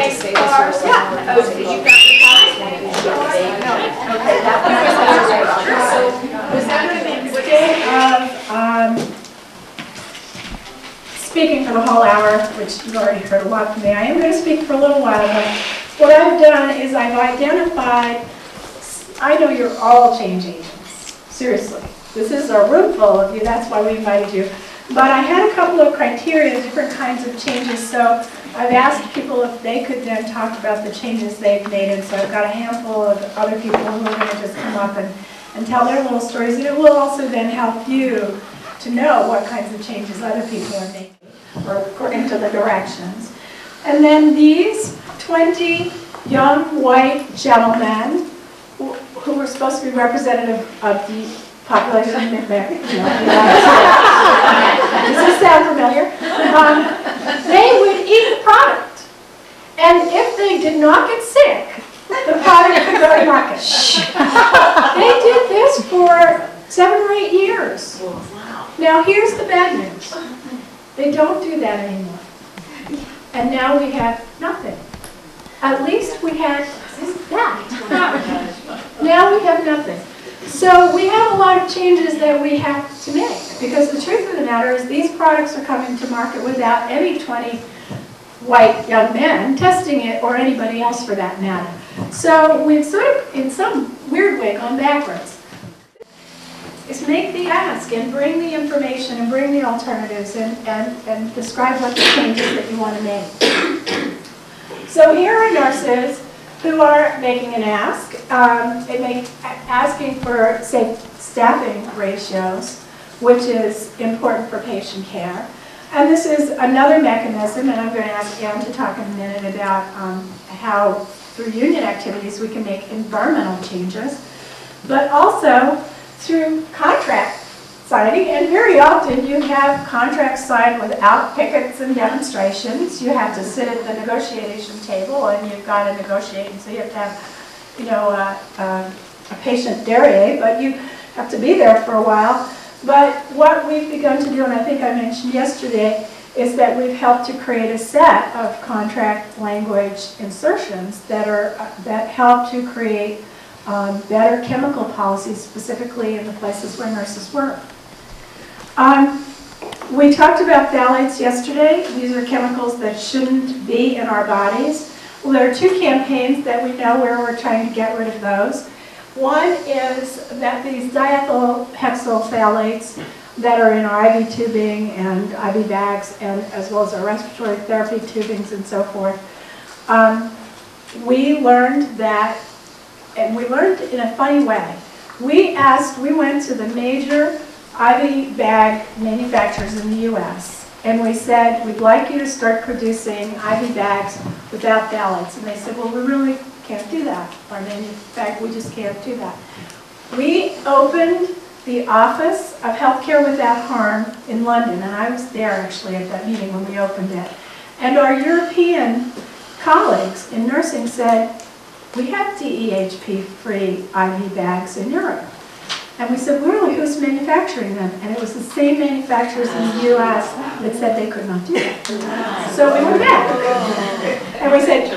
say this or something. Oh, because you got the time. Okay, that was speaking for the whole hour, which you've already heard a lot from me. I am going to speak for a little while, but what I've done is I've identified, I know you're all change agents, seriously. This is a room full of you, that's why we invited you. But I had a couple of criteria, different kinds of changes, so I've asked people if they could then talk about the changes they've made, and so I've got a handful of other people who are going to just come up and tell their little stories, and it will also then help you to know what kinds of changes other people are making, or according to the directions. And then these 20 young white gentlemen who were supposed to be representative of the population in the United States. Does this sound familiar? They would eat the product. And if they did not get sick, the product could go to market. They did this for 7 or 8 years. Now here's the bad news. They don't do that anymore. And now we have nothing. At least we had that. Now we have nothing. So we have a lot of changes that we have to make, because the truth of the matter is these products are coming to market without any 20 white young men testing it, or anybody else for that matter. So we've sort of, in some weird way, gone backwards. Is make the ask and bring the information and bring the alternatives and describe what the changes that you want to make. So here are nurses who are making an ask, asking for, say, staffing ratios, which is important for patient care. And this is another mechanism, and I'm going to ask Anne to talk in a minute about how, through union activities, we can make environmental changes, but also through contract signing. And very often you have contracts signed without pickets and demonstrations. You have to sit at the negotiation table and you've got to negotiate, and so you have to have, you know, a patient derriere, but you have to be there for a while. But what we've begun to do, and I think I mentioned yesterday, is that we've helped to create a set of contract language insertions that help to create better chemical policies, specifically in the places where nurses work. We talked about phthalates yesterday. These are chemicals that shouldn't be in our bodies. Well, there are 2 campaigns that we know where we're trying to get rid of those. One is that these diethylhexyl phthalates that are in our IV tubing and IV bags, and as well as our respiratory therapy tubings and so forth. We learned that, and we learned in a funny way. We went to the major IV bag manufacturers in the U.S. and we said, we'd like you to start producing IV bags without phthalates. And they said, well, we really can't do that. We just can't do that. We opened the Office of Healthcare Without Harm in London, and I was there actually at that meeting when we opened it. And our European colleagues in nursing said, we have DEHP-free IV bags in Europe. And we said, really, who's manufacturing them? And it was the same manufacturers in the U.S. that said they could not do that. So we went back. And we said,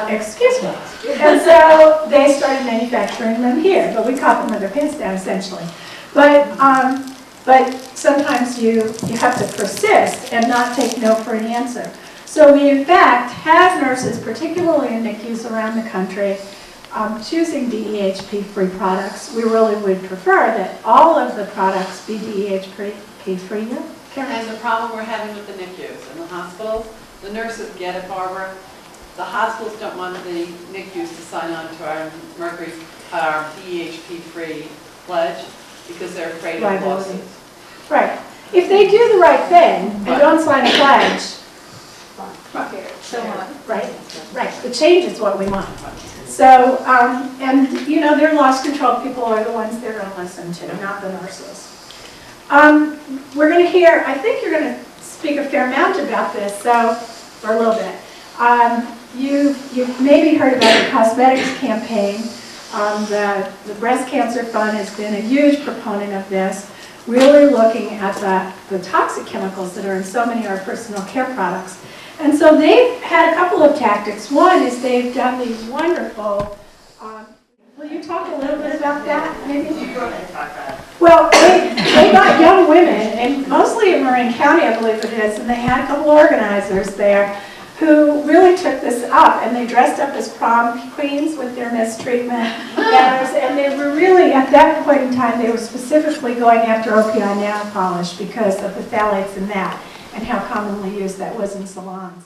excuse me. And so they started manufacturing them here. But we caught them with their pants down, essentially. But sometimes you have to persist and not take no for an answer. So we, in fact, have nurses, particularly in NICUs around the country, choosing DEHP-free products. We really would prefer that all of the products be DEHP-free. And the problem we're having with the NICUs and the hospitals, the nurses get it, Barbara. The hospitals don't want the NICUs to sign on to our DEHP-free pledge because they're afraid of lawsuits. Right. If they do the right thing and don't sign a pledge, right. The change is what we want. So, and you know, their loss control people are the ones they're going to listen to, not the nurses. We're going to hear, I think you're going to speak a fair amount about this, so, for a little bit. You've maybe heard about the cosmetics campaign. The Breast Cancer Fund has been a huge proponent of this, really looking at the toxic chemicals that are in so many of our personal care products. And so they've had a couple of tactics. One is they've done these wonderful, will you talk a little bit about that, maybe? You go ahead and talk about it. Well, they got young women, and mostly in Marin County, I believe it is, and they had a couple organizers there who really took this up, and they dressed up as prom queens with their mistreatment banners, and they were really, at that point in time, they were specifically going after OPI nail polish because of the phthalates in that, and how commonly used that was in salons.